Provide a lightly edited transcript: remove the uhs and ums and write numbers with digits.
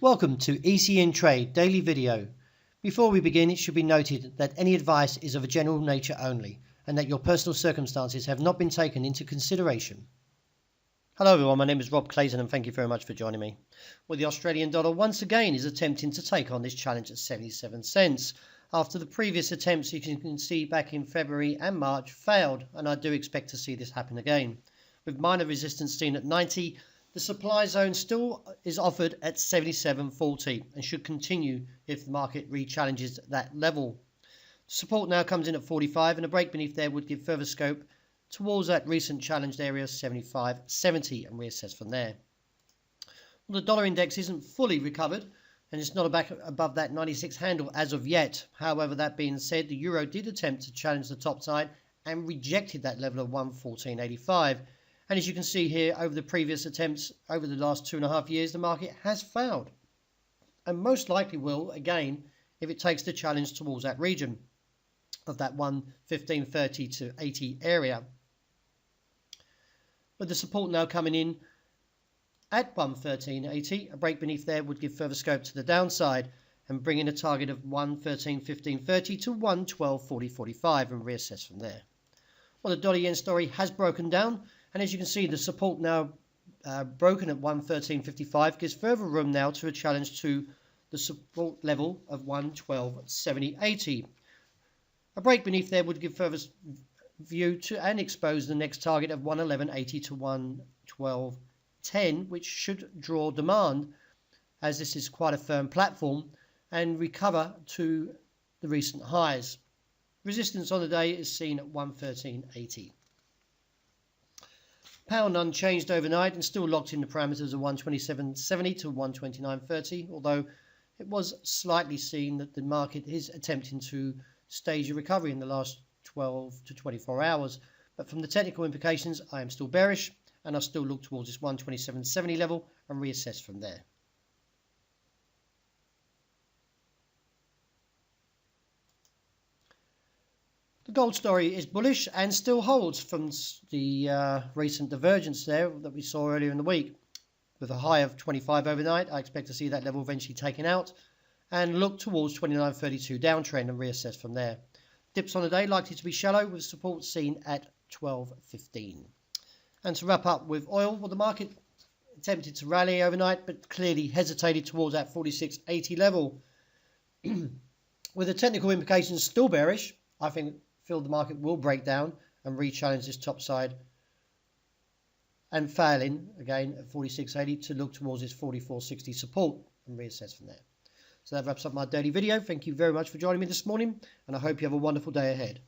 Welcome to ECN Trade Daily Video. Before we begin, it should be noted that any advice is of a general nature only and that your personal circumstances have not been taken into consideration. Hello everyone, my name is Rob Clayton and thank you very much for joining me. Well, the Australian dollar once again is attempting to take on this challenge at 77 cents. After the previous attempts, you can see back in February and March failed, and I do expect to see this happen again. With minor resistance seen at 90, the supply zone still is offered at 77.40 and should continue if the market re-challenges that level. Support now comes in at 45 and a break beneath there would give further scope towards that recent challenged area 75.70 and reassess from there. Well, the dollar index isn't fully recovered and it's not back above that 96 handle as of yet. However, that being said, the euro did attempt to challenge the top side and rejected that level of 114.85. And as you can see here, over the previous attempts over the last 2.5 years, the market has failed. And most likely will, again, if it takes the challenge towards that region of that 115.30 to 80 area. With the support now coming in at 113.80, a break beneath there would give further scope to the downside and bring in a target of 113.15.30 to 112.40.45 and reassess from there. Well, the dollar yen story has broken down. And as you can see, the support now broken at 113.55 gives further room now to a challenge to the support level of 112.70.80. A break beneath there would give further view to and expose the next target of 111.80 to 112.10, which should draw demand as this is quite a firm platform and recover to the recent highs. Resistance on the day is seen at 113.80. Pound unchanged overnight and still locked in the parameters of 127.70 to 129.30, although it was slightly seen that the market is attempting to stage a recovery in the last 12 to 24 hours. But from the technical implications, I am still bearish and I still look towards this 127.70 level and reassess from there. The gold story is bullish and still holds from the recent divergence there that we saw earlier in the week. With a high of 25 overnight, I expect to see that level eventually taken out and look towards 29.32 downtrend and reassess from there. Dips on the day likely to be shallow with support seen at 12.15. And to wrap up with oil, well, the market attempted to rally overnight but clearly hesitated towards that 46.80 level. With the technical implications still bearish, I feel the market will break down and re-challenge this top side and failing again at 46.80 to look towards this 44.60 support and reassess from there. So that wraps up my daily video. Thank you very much for joining me this morning and I hope you have a wonderful day ahead.